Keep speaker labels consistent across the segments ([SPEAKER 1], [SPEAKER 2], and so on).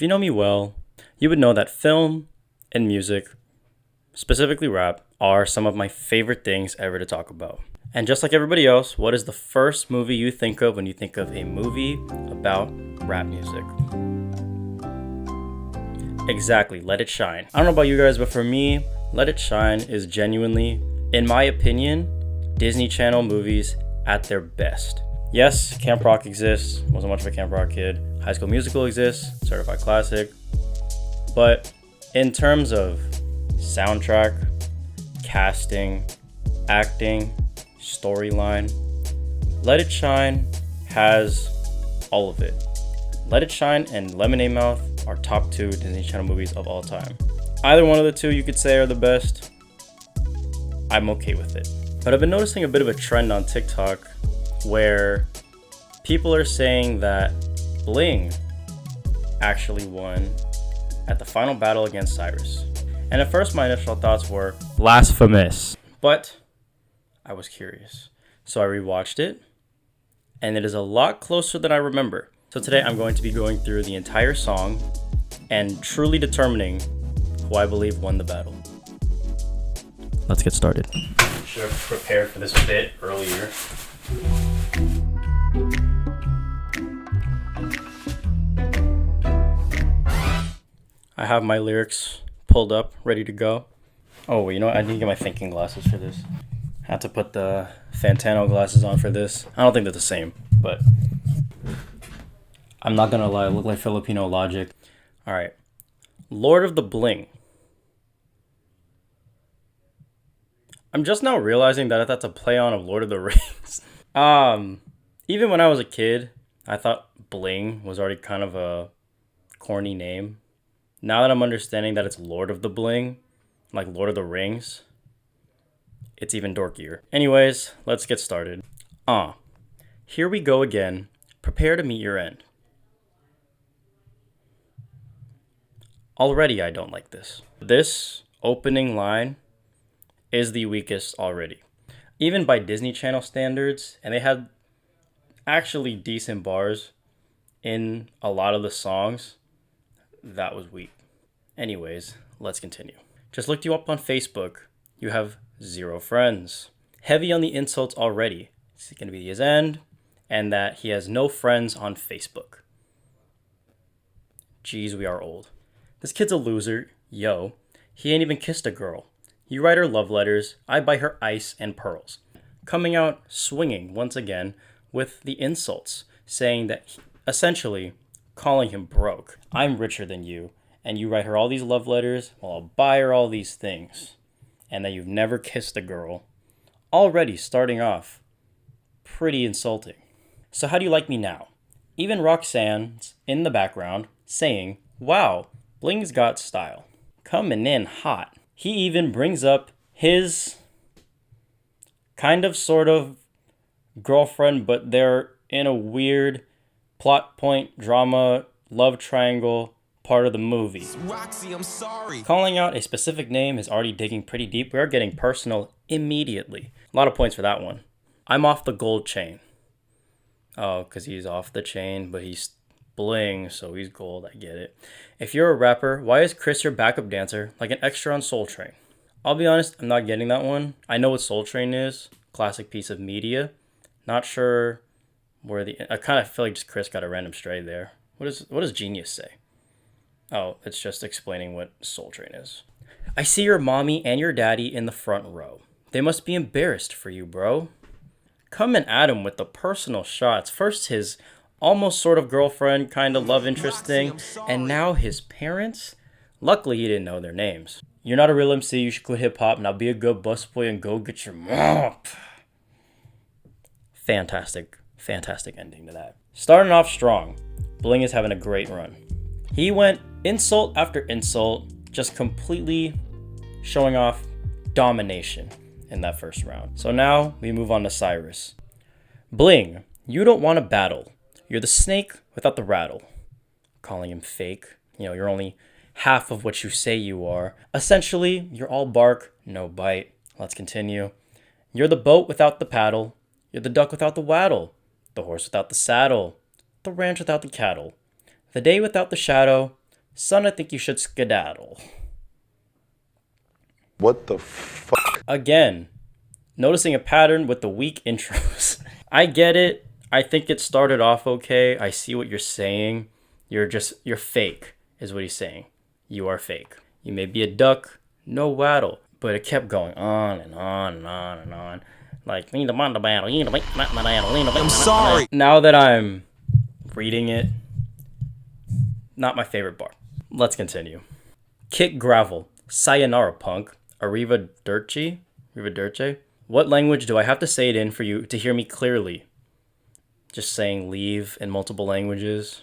[SPEAKER 1] If you know me well, you would know that film and music, specifically rap, are some of my favorite things ever to talk about. And just like everybody else, what is the first movie you think of when you think of a movie about rap music? Exactly, Let It Shine. I don't know about you guys, but for me, Let It Shine is genuinely, in my opinion, Disney Channel movies at their best. Yes, Camp Rock exists. Wasn't much of a Camp Rock kid. High School Musical exists. Certified classic. But in terms of soundtrack, casting, acting, storyline, Let It Shine has all of it. Let It Shine and Lemonade Mouth are top 2 Disney Channel movies of all time. Either one of the two you could say are the best. I'm okay with it. But I've been noticing a bit of a trend on TikTok where people are saying that Bling actually won at the final battle against Cyrus. And at first my initial thoughts were blasphemous. But I was curious. So I rewatched it, and it is a lot closer than I remember. So today I'm going to be going through the entire song and truly determining who I believe won the battle. Let's get started. Should have prepared for this bit earlier. I have my lyrics pulled up, ready to go. Oh, you know what? I need to get my thinking glasses for this. Had to put the Fantano glasses on for this. I don't think they're the same, but I'm not gonna lie, I look like Filipino logic. All right, Lord of the Bling. I'm just now realizing that that's a play on of Lord of the Rings. Even when I was a kid, I thought Bling was already kind of a corny name. Now that I'm understanding that it's Lord of the Bling, like Lord of the Rings, it's even dorkier. Anyways, let's get started. Here we go again. Prepare to meet your end. Already I don't like this. This opening line is the weakest already. Even by Disney Channel standards, and they had actually decent bars in a lot of the songs, that was weak. Anyways, let's continue. Just looked you up on Facebook. You have 0 friends. Heavy on the insults already. It's going to be his end, and that he has no friends on Facebook. Jeez, we are old. This kid's a loser. Yo, he ain't even kissed a girl. You write her love letters. I buy her ice and pearls. Coming out swinging once again with the insults, saying that essentially calling him broke. I'm richer than you, and you write her all these love letters, well, I'll buy her all these things. And that you've never kissed a girl. Already starting off pretty insulting. So how do you like me now? Even Roxanne's in the background saying, wow, Bling's got style. Coming in hot. He even brings up his kind of sort of girlfriend, but they're in a weird plot point, drama, love triangle part of the movie.
[SPEAKER 2] Roxy, I'm sorry.
[SPEAKER 1] Calling out a specific name is already digging pretty deep. We are getting personal immediately. A lot of points for that one. I'm off the gold chain. Oh, because he's off the chain, but he's bling, so he's gold. I get it. If you're a rapper, why is Chris your backup dancer like an extra on Soul Train? I'll be honest, I'm not getting that one. I know what Soul Train is. Classic piece of media. Not sure where I kind of feel like just Chris got a random stray there. What does Genius say? Oh, it's just explaining what Soul Train is. I see your mommy and your daddy in the front row. They must be embarrassed for you, bro. Coming at him with the personal shots. First his almost sort of girlfriend kind of love interest thing, and now his parents? Luckily he didn't know their names. You're not a real MC, you should quit hip-hop, now be a good busboy and go get your mop. Fantastic ending to that. Starting off strong, Bling is having a great run. He went insult after insult, just completely showing off domination in that first round. So now we move on to Cyrus. Bling, you don't want to battle. You're the snake without the rattle. Calling him fake. You're only half of what you say you are. Essentially, you're all bark, no bite. Let's continue. You're the boat without the paddle. You're the duck without the waddle. The horse without the saddle. The ranch without the cattle. The day without the shadow. Son, I think you should skedaddle.
[SPEAKER 2] What the fuck?
[SPEAKER 1] Again, noticing a pattern with the weak intros. I get it. I think it started off okay. I see what you're saying. You're fake, is what he's saying. You are fake. You may be a duck, no waddle. But it kept going on and on and on and on. Like, I'm
[SPEAKER 2] sorry.
[SPEAKER 1] Now that I'm reading it, not my favorite bar. Let's continue. Kick gravel. Sayonara punk. Arrivederci. What language do I have to say it in for you to hear me clearly? Just saying leave in multiple languages.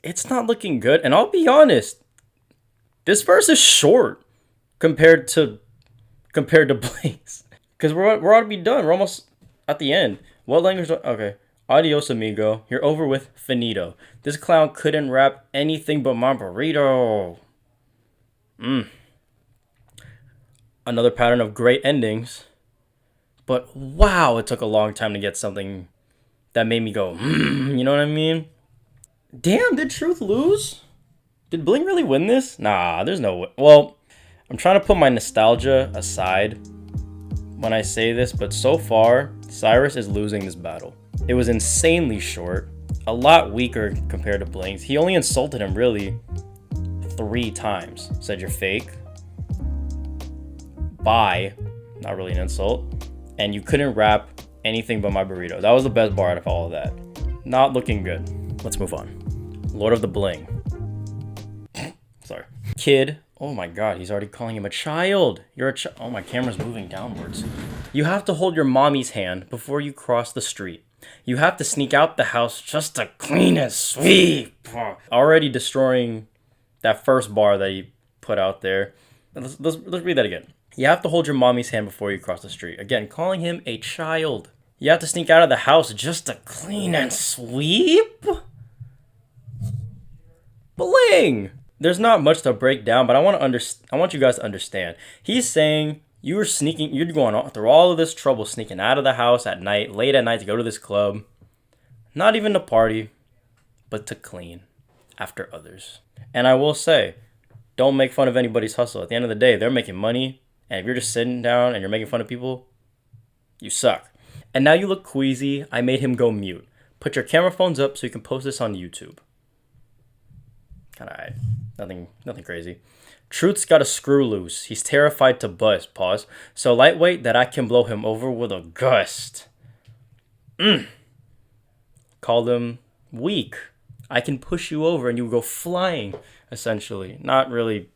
[SPEAKER 1] It's not looking good. And I'll be honest, this verse is short compared to Bling's. Because we're ought to be done. We're almost at the end. What language do okay. Adios, amigo. You're over with. Finito. This clown couldn't rap anything but my burrito. Another pattern of great endings. But wow, it took a long time to get something that made me go, you know what I mean? Damn, did Truth lose? Did Bling really win this? Nah, there's no way. Well, I'm trying to put my nostalgia aside when I say this, but so far, Cyrus is losing this battle. It was insanely short, a lot weaker compared to Bling's. He only insulted him really 3 times. Said you're fake. Bye. Not really an insult. And you couldn't rap anything but my burrito. That was the best bar out of all of that. Not looking good. Let's move on. Lord of the Bling. Sorry. Kid. Oh my god, he's already calling him a child. You're a child. Oh, my camera's moving downwards. You have to hold your mommy's hand before you cross the street. You have to sneak out the house just to clean and sweep. Already destroying that first bar that he put out there. Let's read that again. You have to hold your mommy's hand before you cross the street. Again, calling him a child. You have to sneak out of the house just to clean and sweep? Bling! There's not much to break down, but I want you guys to understand. He's saying you're going through all of this trouble sneaking out of the house at night, late at night to go to this club. Not even to party, but to clean after others. And I will say, don't make fun of anybody's hustle. At the end of the day, they're making money. And if you're just sitting down and you're making fun of people, you suck. And now you look queasy. I made him go mute. Put your camera phones up so you can post this on YouTube. Alright. Nothing crazy. Truth's got a screw loose. He's terrified to bust. Pause. So lightweight that I can blow him over with a gust. Called him weak. I can push you over and you go flying, essentially. Not really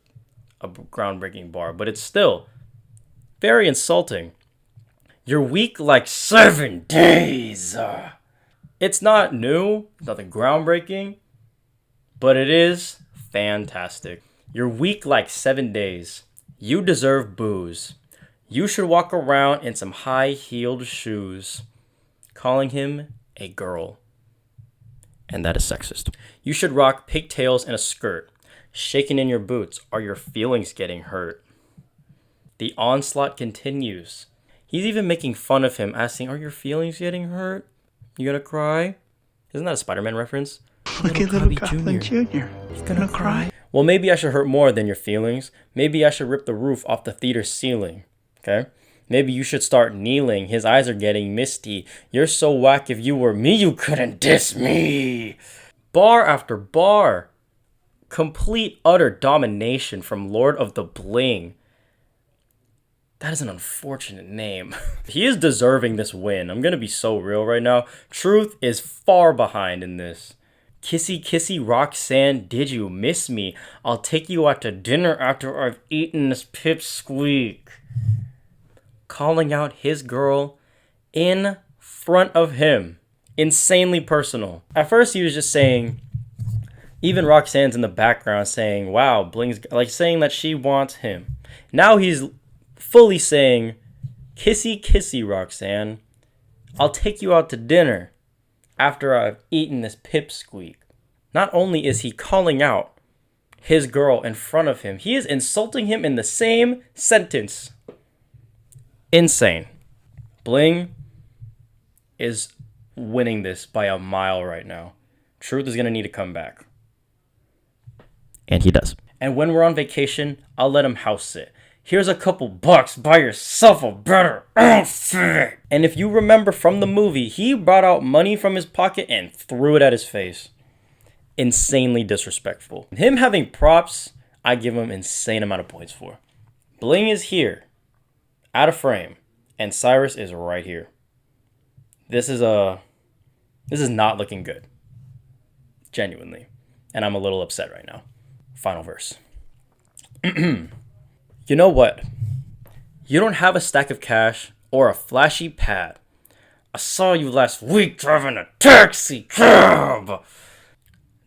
[SPEAKER 1] a groundbreaking bar, but it's still very insulting. You're weak like 7 days. It's not new, nothing groundbreaking, but it is fantastic. You're weak like 7 days. You deserve booze. You should walk around in some high-heeled shoes. Calling him a girl. And that is sexist. You should rock pigtails and a skirt. Shaking in your boots. Are your feelings getting hurt? The onslaught continues. He's even making fun of him, asking, are your feelings getting hurt? You gonna cry? Isn't that a Spider-Man reference?
[SPEAKER 2] Look at little Goblin Jr.
[SPEAKER 1] He's gonna cry? Well, maybe I should hurt more than your feelings. Maybe I should rip the roof off the theater ceiling. Okay? Maybe you should start kneeling. His eyes are getting misty. You're so whack, if you were me, you couldn't diss me. Bar after bar. Complete, utter domination from Lord of the Bling. That is an unfortunate name. He is deserving this win. I'm gonna be so real right now. Truth is far behind in this. Kissy kissy Roxanne, did you miss me? I'll take you out to dinner after I've eaten this pipsqueak. Calling out his girl in front of him. Insanely personal. At first he was just saying, even Roxanne's in the background saying, wow, Bling's like saying that she wants him. Now he's fully saying, kissy kissy Roxanne, I'll take you out to dinner after I've eaten this pipsqueak. Not only is he calling out his girl in front of him, he is insulting him in the same sentence. Insane. Bling is winning this by a mile right now. Truth is gonna need to come back. And he does. And when we're on vacation, I'll let him house sit. Here's a couple bucks, buy yourself a better outfit. And if you remember from the movie, he brought out money from his pocket and threw it at his face. Insanely disrespectful. Him having props, I give him insane amount of points for. Bling is here, out of frame, and Cyrus is right here. This is not looking good. Genuinely. And I'm a little upset right now. Final verse. You know what? You don't have a stack of cash or a flashy pad. I saw you last week driving a taxi cab.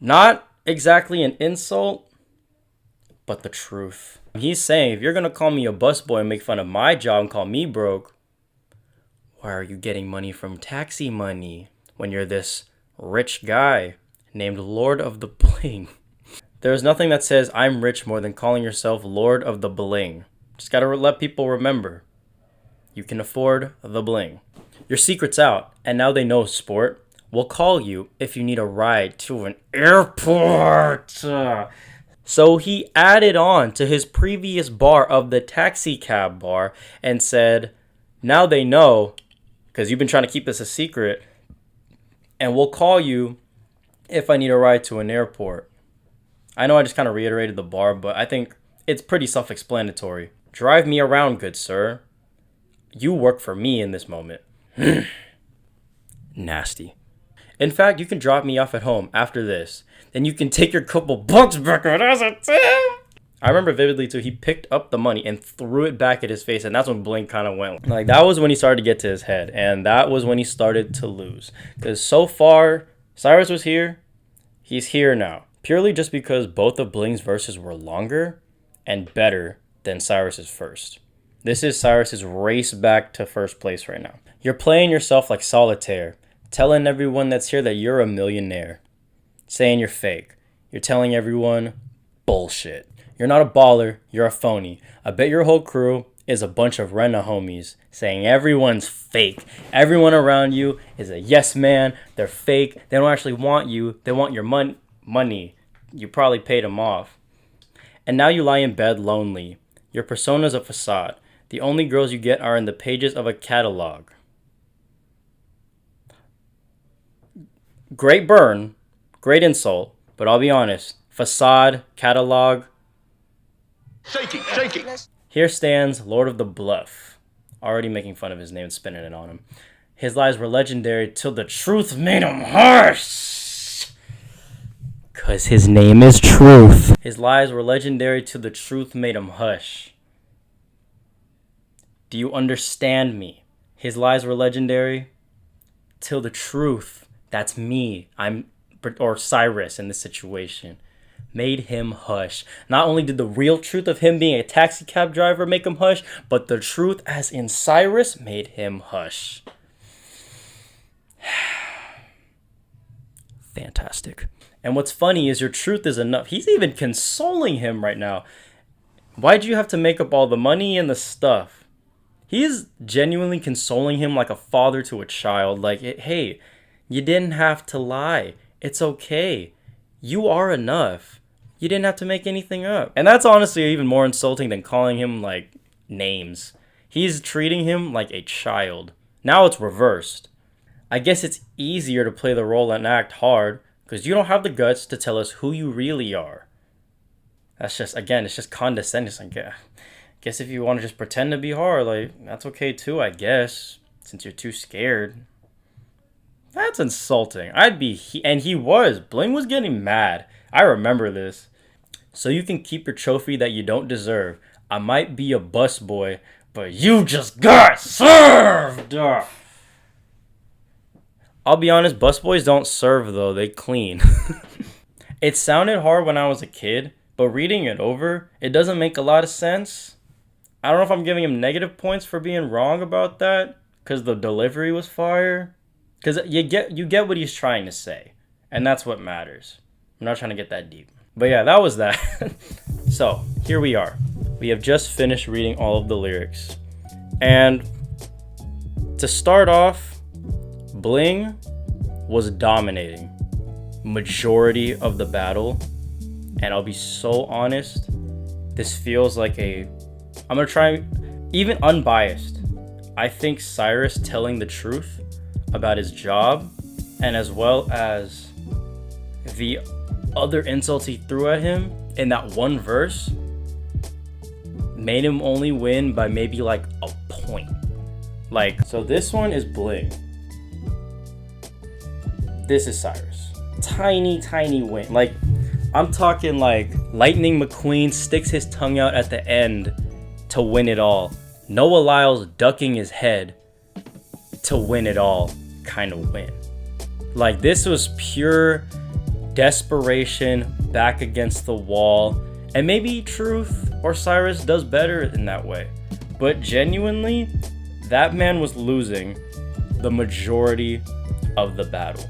[SPEAKER 1] Not exactly an insult, but the truth. He's saying, if you're going to call me a busboy and make fun of my job and call me broke, why are you getting money from taxi money when you're this rich guy named Lord of the Bling? There's nothing that says I'm rich more than calling yourself Lord of the Bling. Just gotta let people remember, you can afford the bling. Your secret's out, and now they know, sport. We'll call you if you need a ride to an airport. So he added on to his previous bar of the taxi cab bar and said, now they know, because you've been trying to keep this a secret, and we'll call you if I need a ride to an airport. I know I just kind of reiterated the bar, but I think it's pretty self-explanatory. Drive me around, good sir. You work for me in this moment. Nasty. In fact, you can drop me off at home after this. Then you can take your couple bucks back as a tip. I remember vividly too, he picked up the money and threw it back at his face, and that's when Bling kind of went. Like, that was when he started to get to his head, and that was when he started to lose. Because so far, Cyrus was here, he's here now. Purely just because both of Bling's verses were longer and better than Cyrus's first. This is Cyrus's race back to first place right now. You're playing yourself like solitaire, telling everyone that's here that you're a millionaire. Saying you're fake. You're telling everyone bullshit. You're not a baller, you're a phony. I bet your whole crew is a bunch of rent-a homies saying everyone's fake. Everyone around you is a yes man. They're fake. They don't actually want you. They want your money. You probably paid them off. And now you lie in bed lonely. Your persona's a facade. The only girls you get are in the pages of a catalog. Great burn. Great insult. But I'll be honest. Facade, catalog.
[SPEAKER 2] Shaky.
[SPEAKER 1] Here stands Lord of the Bluff. Already making fun of his name and spinning it on him. His lies were legendary till the truth made him harsh. 'Cause his name is Truth. His lies were legendary till the truth made him hush. Do you understand me? His lies were legendary till the truth, that's me, or Cyrus in this situation, made him hush. Not only did the real truth of him being a taxi cab driver make him hush, but the truth as in Cyrus made him hush. Fantastic. And what's funny is your truth is enough. He's even consoling him right now. Why'd you have to make up all the money and the stuff? He is genuinely consoling him like a father to a child. Like, hey, you didn't have to lie. It's okay. You are enough. You didn't have to make anything up. And that's honestly even more insulting than calling him, like, names. He's treating him like a child. Now it's reversed. I guess it's easier to play the role and act hard because you don't have the guts to tell us who you really are. That's just, again, it's just condescending. It's like, yeah. Guess if you want to just pretend to be hard, like, that's okay too, I guess, since you're too scared. That's insulting. And he was. Bling was getting mad. I remember this. So you can keep your trophy that you don't deserve. I might be a busboy, but you just got served! I'll be honest, busboys don't serve though, they clean. It sounded hard when I was a kid, but reading it over, it doesn't make a lot of sense. I don't know if I'm giving him negative points for being wrong about that, because the delivery was fire. Because you get what he's trying to say, and that's what matters. I'm not trying to get that deep. But yeah, that was that. So, here we are. We have just finished reading all of the lyrics. And to start off, Bling was dominating. majority of the battle. And I'll be so honest, this feels like I'm gonna try, even unbiased, I think Cyrus telling the truth about his job, and as well as the other insults he threw at him in that one verse, made him only win by maybe like a point. Like, so this one is Bling. This is Cyrus. Tiny win. Like, I'm talking like Lightning McQueen sticks his tongue out at the end to win it all. Noah Lyles ducking his head to win it all kind of win. Like, this was pure desperation, back against the wall. And maybe Truth or Cyrus does better in that way. But genuinely, that man was losing the majority of the battle.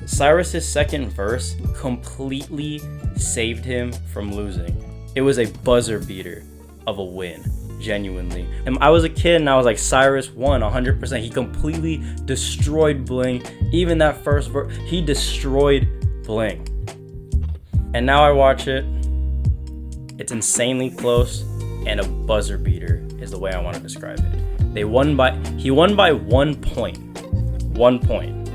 [SPEAKER 1] Cyrus's second verse completely saved him from losing. It was a buzzer beater of a win, genuinely. And I was a kid and I was like, Cyrus won 100%. He completely destroyed Bling. Even that first verse, he destroyed Bling. And now I watch it. It's insanely close and a buzzer beater is the way I want to describe it. He won by 1 point. 1 point.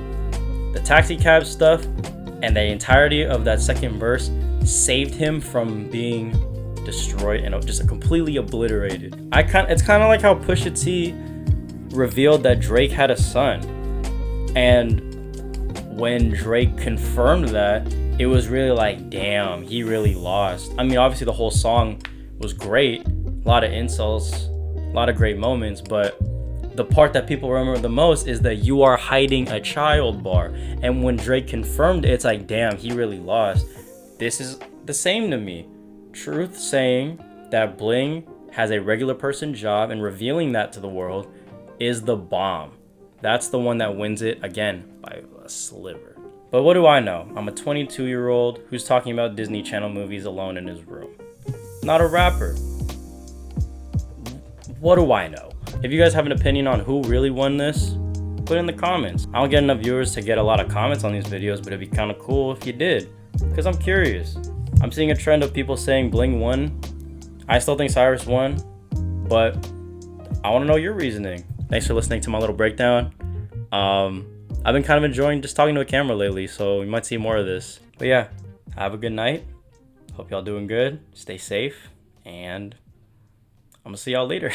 [SPEAKER 1] The taxi cab stuff and the entirety of that second verse saved him from being destroyed and just completely obliterated. It's kind of like how Pusha T revealed that Drake had a son, and when Drake confirmed that, it was really like, damn, he really lost. I mean, obviously the whole song was great, a lot of insults, a lot of great moments, but the part that people remember the most is that "you are hiding a child" bar. And when Drake confirmed it, it's like, damn, he really lost. This is the same to me. Truth saying that Bling has a regular person job and revealing that to the world is the bomb. That's the one that wins it, again, by a sliver. But what do I know? I'm a 22-year-old who's talking about Disney Channel movies alone in his room. Not a rapper. What do I know? If you guys have an opinion on who really won this, put it in the comments. I don't get enough viewers to get a lot of comments on these videos, but it'd be kind of cool if you did, because I'm curious. I'm seeing a trend of people saying Bling won. I still think Cyrus won, but I want to know your reasoning. Thanks for listening to my little breakdown. I've been kind of enjoying just talking to a camera lately, so we might see more of this. But yeah, have a good night. Hope y'all doing good. Stay safe, and I'm gonna see y'all later.